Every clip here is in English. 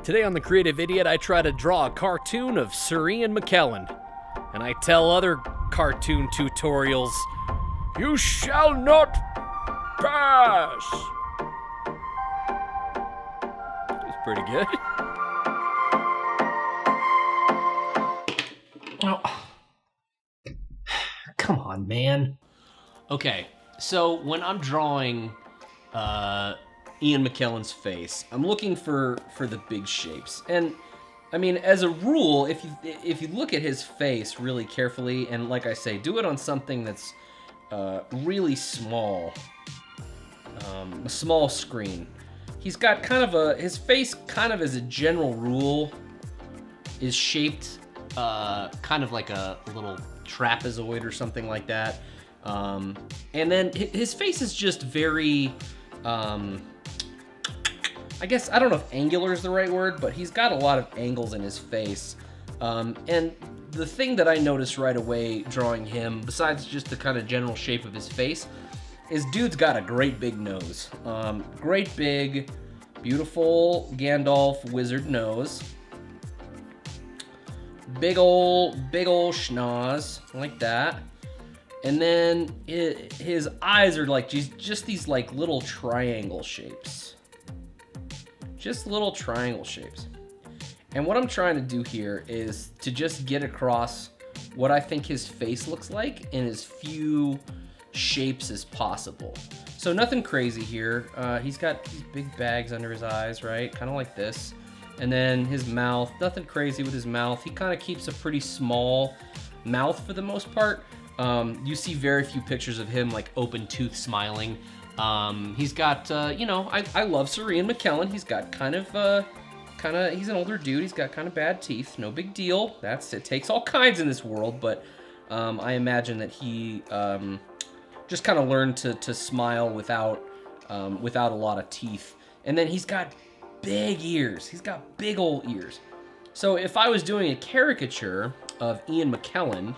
Today on The Creative Idiot, I try to draw a cartoon of Sir Ian McKellen. And I tell other cartoon tutorials, you shall not pass! That was pretty good. Oh. Come on, man. Okay, so when I'm drawing Ian McKellen's face, I'm looking for the big shapes. And I mean, as a rule, if you look at his face really carefully, and like I say, do it on something that's really small, a small screen. He's got kind of his face kind of as a general rule is shaped kind of like a little trapezoid or something like that. And then his face is just very, I guess, I don't know if angular is the right word, but he's got a lot of angles in his face. And the thing that I noticed right away drawing him, besides just the kind of general shape of his face, is dude's got a great big nose. Great big, beautiful Gandalf wizard nose. Big ol' schnoz, like that. And then his eyes are like just these like little triangle shapes. Just little triangle shapes. And what I'm trying to do here is to just get across what I think his face looks like in as few shapes as possible. So nothing crazy here. He's got these big bags under his eyes, right? Kind of like this. And then his mouth, nothing crazy with his mouth. He kind of keeps a pretty small mouth for the most part. You see very few pictures of him like open tooth smiling. He's got, you know, I love Sir Ian McKellen. He's got he's an older dude. He's got kind of bad teeth. No big deal. It takes all kinds in this world, but I imagine that he just kind of learned to smile without a lot of teeth. And then he's got big ears. He's got big old ears. So if I was doing a caricature of Ian McKellen,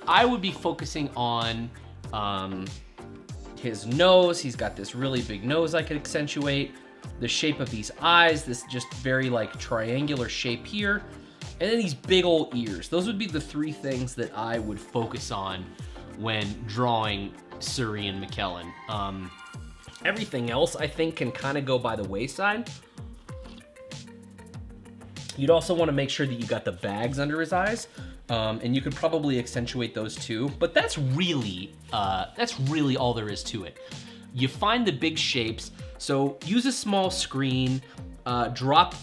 I would be focusing on his nose. He's got this really big nose I could accentuate. The shape of these eyes, this just very like triangular shape here. And then these big old ears. Those would be the three things that I would focus on when drawing Sir Ian McKellen. Everything else I think can kind of go by the wayside. You'd also want to make sure that you got the bags under his eyes. And you could probably accentuate those too, but that's really all there is to it. You find the big shapes, so use a small screen, increase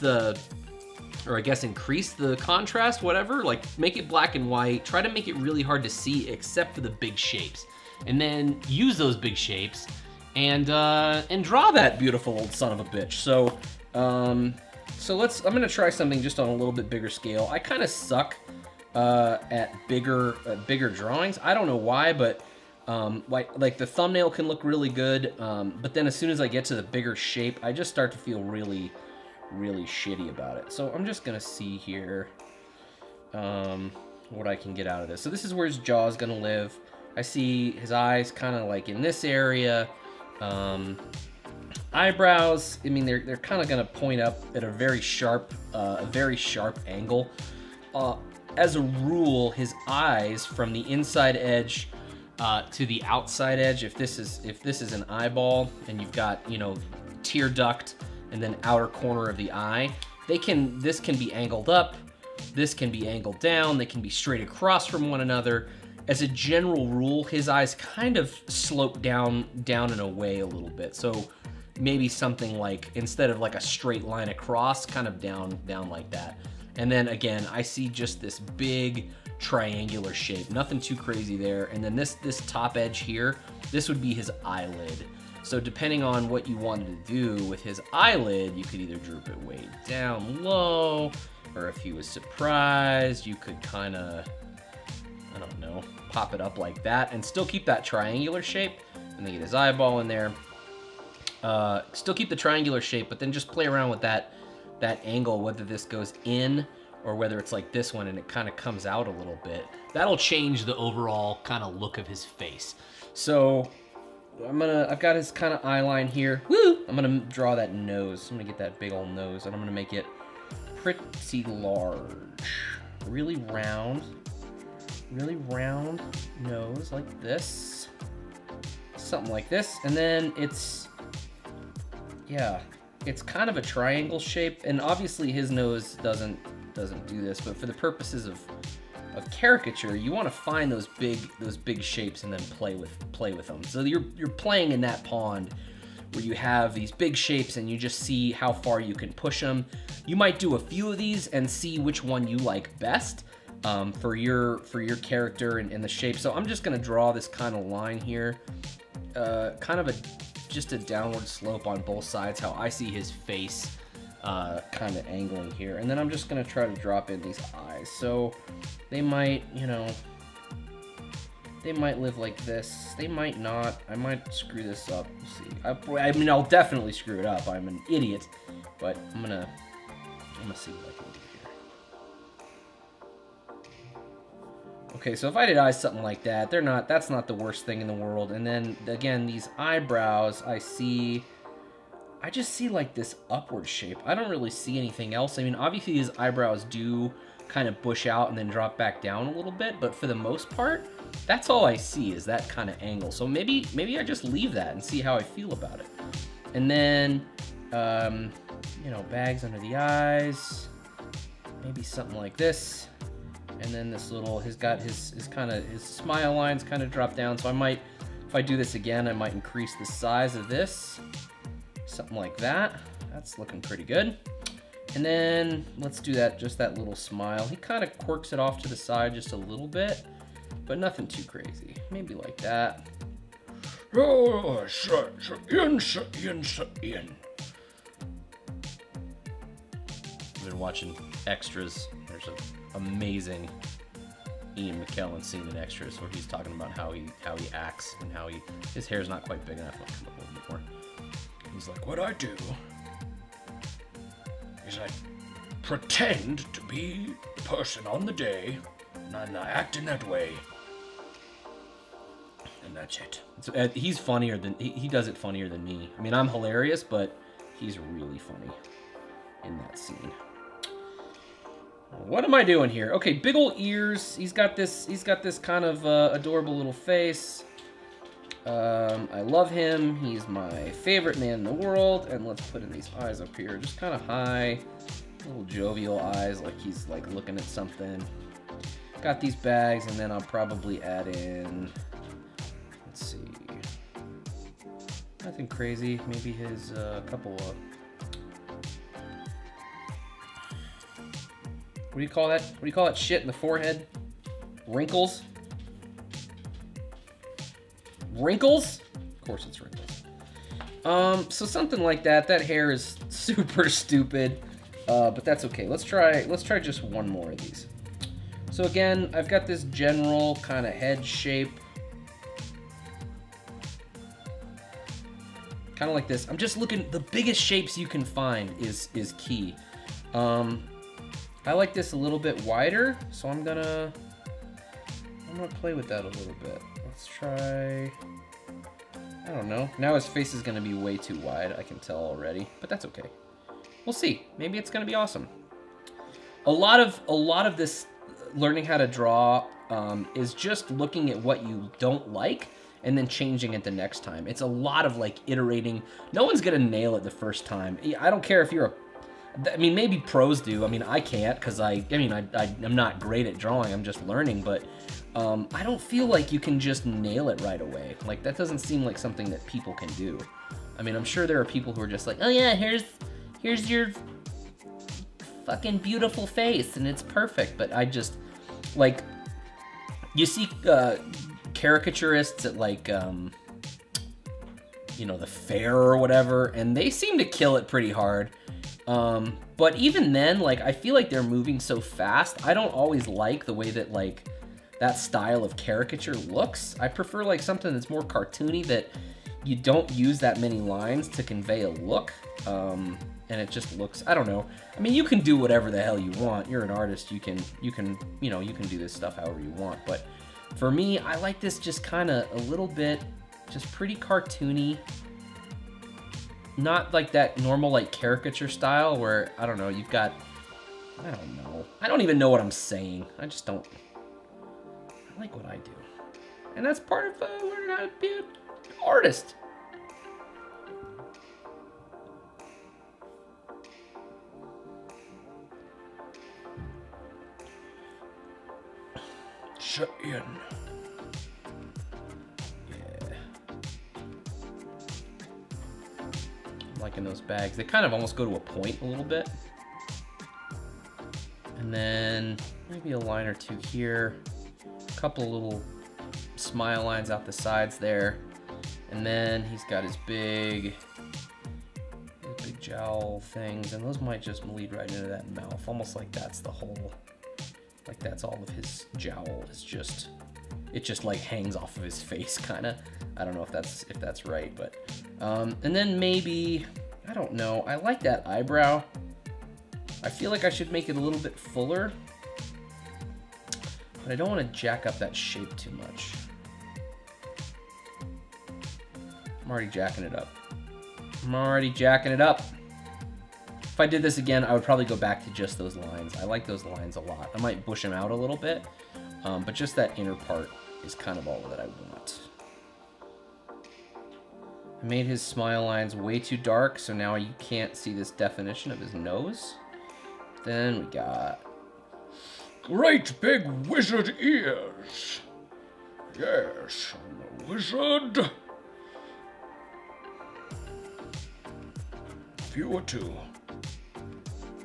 the contrast, whatever, like make it black and white, try to make it really hard to see except for the big shapes. And then use those big shapes and draw that beautiful old son of a bitch. So I'm gonna try something just on a little bit bigger scale. I kind of suck at bigger drawings. I don't know why, but like the thumbnail can look really good, but then as soon as I get to the bigger shape, I just start to feel really, really shitty about it. So I'm just gonna see here what I can get out of this. So this is where his jaw is gonna live. I see his eyes kind of like in this area. Eyebrows, I mean, they're kind of gonna point up at a very sharp angle. As a rule, his eyes from the inside edge to the outside edge, if this is an eyeball and you've got, you know, tear duct and then outer corner of the eye, this can be angled up, this can be angled down, they can be straight across from one another. As a general rule, his eyes kind of slope down and away a little bit. So maybe something like, instead of like a straight line across, kind of down like that. And then again, I see just this big triangular shape, nothing too crazy there. And then this top edge here, this would be his eyelid. So depending on what you wanted to do with his eyelid, you could either droop it way down low, or if he was surprised, you could kind of, I don't know, pop it up like that and still keep that triangular shape. And then get his eyeball in there. Still keep the triangular shape, but then just play around with that angle, whether this goes in or whether it's like this one and it kind of comes out a little bit. That'll change the overall kind of look of his face. So I've got his kind of eye line here. Woo! I'm gonna draw that nose. I'm gonna get that big old nose and I'm gonna make it pretty large. Really round nose like this. Something like this. And then it's kind of a triangle shape. And obviously his nose doesn't do this, but for the purposes of caricature, you want to find those big shapes and then play with them. So you're playing in that pond where you have these big shapes and you just see how far you can push them. You might do a few of these and see which one you like best for your character and the shape. So I'm just gonna draw this kind of line here, kind of just a downward slope on both sides, how I see his face kind of angling here. And then I'm just gonna try to drop in these eyes. So they might, they might live like this. They might not. I might screw this up. We'll see. I mean, I'll definitely screw it up. I'm an idiot, but I'm gonna see what I can do here. Okay, so if I did eyes something like that, that's not the worst thing in the world. And then again, these eyebrows, I just see like this upward shape. I don't really see anything else. I mean, obviously his eyebrows do kind of bush out and then drop back down a little bit, but for the most part, that's all I see is that kind of angle. So maybe I just leave that and see how I feel about it. And then, bags under the eyes, maybe something like this. And then this little, he's got his smile lines kind of drop down. So I might, if I do this again, I might increase the size of this. Something like that. That's looking pretty good. And then let's do that, just that little smile. He kind of quirks it off to the side just a little bit, but nothing too crazy. Maybe like that. Oh, in. I've been watching extras. There's an amazing Ian McKellen scene in extras where he's talking about how he acts and how his hair's not quite big enough. I've come up with it before. He's like, what I do is I pretend to be the person on the day, and I act in that way, and that's it. So, he's funnier than he does it funnier than me. I mean, I'm hilarious, but he's really funny in that scene. What am I doing here? Okay, big old ears. He's got this kind of adorable little face. I love him. He's my favorite man in the world. And let's put in these eyes up here, just kind of high, little jovial eyes, like he's like looking at something. Got these bags, and then I'll probably add in, let's see, nothing crazy. Maybe his couple of, what do you call that? What do you call that shit in the forehead? Wrinkles? Wrinkles? Of course it's wrinkles. So something like that. That hair is super stupid, but that's okay. Let's try just one more of these. So again, I've got this general kind of head shape. Kind of like this. I'm just looking, the biggest shapes you can find is key. I like this a little bit wider, so I'm gonna play with that a little bit. Let's try, I don't know. Now his face is gonna be way too wide, I can tell already, but that's okay. We'll see. Maybe it's gonna be awesome. A lot of this learning how to draw is just looking at what you don't like and then changing it the next time. It's a lot of like iterating. No one's gonna nail it the first time. I don't care if you're I mean, maybe pros do. I mean, I can't because I'm not great at drawing. I'm just learning, but I don't feel like you can just nail it right away. Like, that doesn't seem like something that people can do. I mean, I'm sure there are people who are just like, oh yeah, here's your fucking beautiful face and it's perfect. But I just, like, you see caricaturists at like, the fair or whatever, and they seem to kill it pretty hard. But even then, like, I feel like they're moving so fast. I don't always like the way that, like, that style of caricature looks. I prefer, like, something that's more cartoony, that you don't use that many lines to convey a look. And it just looks, I don't know. I mean, you can do whatever the hell you want. You're an artist. You can do this stuff however you want. But for me, I like this just kind of a little bit, just pretty cartoony. Not like that normal like caricature style where, I don't know, you've got I don't know. I don't even know what I'm saying. I just don't. I like what I do. And that's part of learning how to be an artist. Shut in. Yeah. I'm liking those bags. They kind of almost go to a point a little bit. And then maybe a line or two here. A couple little smile lines out the sides there. And then he's got his big jowl things. And those might just lead right into that mouth. Almost like that's the whole, like that's all of his jowl is just, it just like hangs off of his face kind of. I don't know if that's right, but, and then maybe, I don't know. I like that eyebrow. I feel like I should make it a little bit fuller, but I don't want to jack up that shape too much. I'm already jacking it up. If I did this again, I would probably go back to just those lines. I like those lines a lot. I might bush them out a little bit, but just that inner part is kind of all that I want. I made his smile lines way too dark, so now you can't see this definition of his nose. Then we got great big wizard ears. Yes, I'm a wizard. If you were to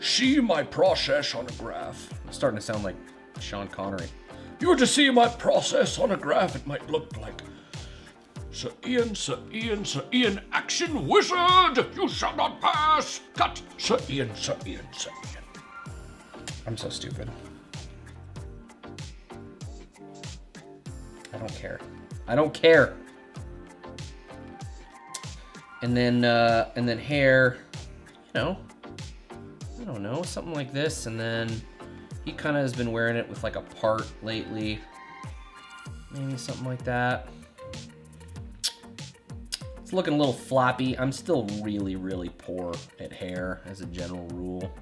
see my process on a graph. I'm starting to sound like Sean Connery. If you were to see my process on a graph, it might look like Sir Ian, action wizard! You shall not pass! Cut! Sir Ian. I'm so stupid. I don't care. And then hair, you know, I don't know, something like this. And then he kind of has been wearing it with like a part lately. Maybe something like that. It's looking a little floppy. I'm still really, really poor at hair as a general rule.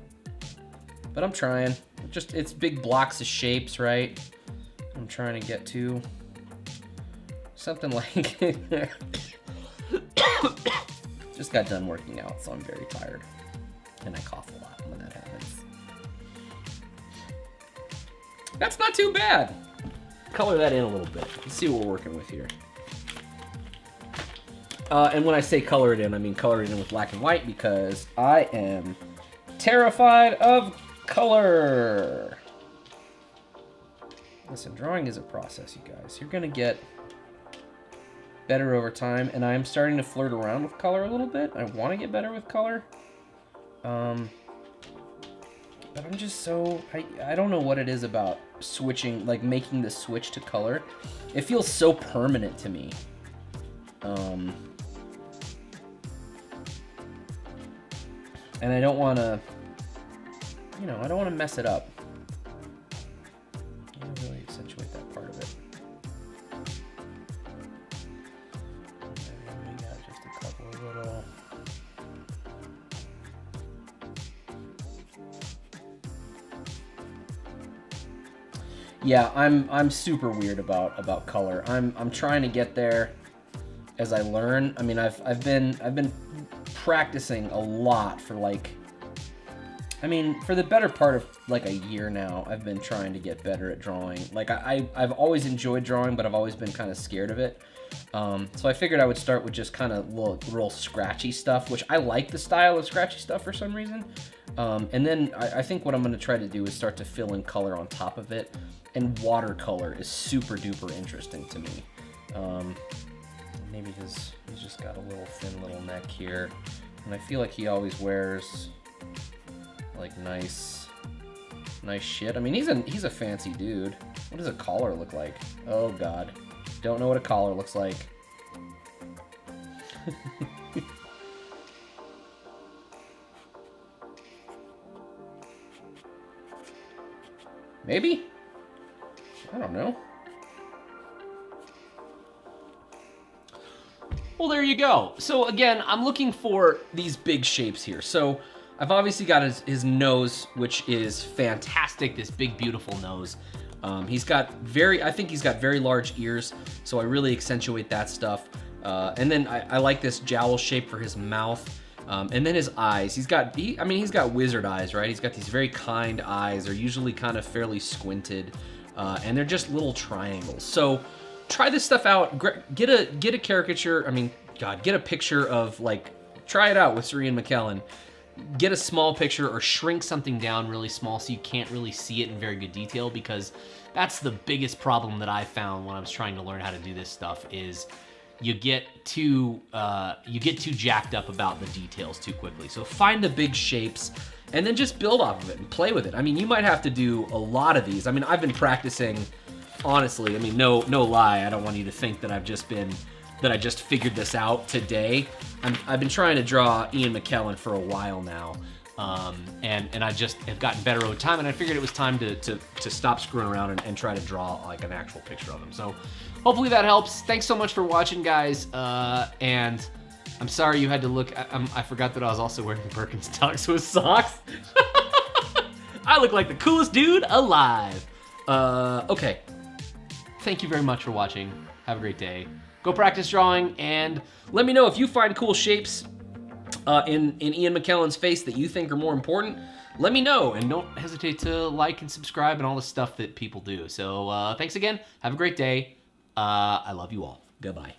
But I'm trying. It's big blocks of shapes, right? I'm trying to get to something like... Just got done working out, so I'm very tired. And I cough a lot when that happens. That's not too bad. Color that in a little bit. Let's see what we're working with here. And when I say color it in, I mean color it in with black and white because I am terrified of color. Listen, drawing is a process, you guys. You're gonna get better over time, and I'm starting to flirt around with color a little bit. I want to get better with color. But I'm just so... I don't know what it is about switching, like making the switch to color. It feels so permanent to me. And I don't want to, you know, I don't want to mess it up. I don't really accentuate that part of it. And then we got just a couple of little... Yeah, I'm super weird about color. I'm trying to get there as I learn. I mean, I've been practicing a lot for like, I mean, for the better part of like a year now. I've been trying to get better at drawing. Like I've always enjoyed drawing, but I've always been kind of scared of it. So I figured I would start with just kind of real scratchy stuff, which I like the style of scratchy stuff for some reason. And then I think what I'm going to try to do is start to fill in color on top of it. And watercolor is super duper interesting to me. Maybe he's just got a little thin little neck here. And I feel like he always wears like nice shit. I mean, he's a fancy dude. What does a collar look like? Oh God. Don't know what a collar looks like. Maybe? I don't know. Well, there you go. So again, I'm looking for these big shapes here. So I've obviously got his nose, which is fantastic. This big, beautiful nose. He's got I think he's got very large ears, so I really accentuate that stuff. And then I like this jowl shape for his mouth. And then his eyes. He's got wizard eyes, right? He's got these very kind eyes. They're usually kind of fairly squinted, and they're just little triangles. So try this stuff out. Get a caricature. I mean, God, get a picture of, like, try it out with Sir Ian McKellen. Get a small picture or shrink something down really small so you can't really see it in very good detail, because that's the biggest problem that I found when I was trying to learn how to do this stuff is you get too jacked up about the details too quickly. So find the big shapes and then just build off of it and play with it. I mean, you might have to do a lot of these. I mean, I've been practicing, honestly. I mean, no lie. I don't want you to think that I just figured this out today. I've been trying to draw Ian McKellen for a while now, and I just have gotten better over time. And I figured it was time to stop screwing around and try to draw like an actual picture of him. So hopefully that helps. Thanks so much for watching, guys. And I'm sorry you had to look. I forgot that I was also wearing Birkenstocks with socks. I look like the coolest dude alive. Okay. Thank you very much for watching. Have a great day. Go practice drawing, and let me know if you find cool shapes in Ian McKellen's face that you think are more important. Let me know, and don't hesitate to like and subscribe and all the stuff that people do. So thanks again. Have a great day. I love you all. Goodbye.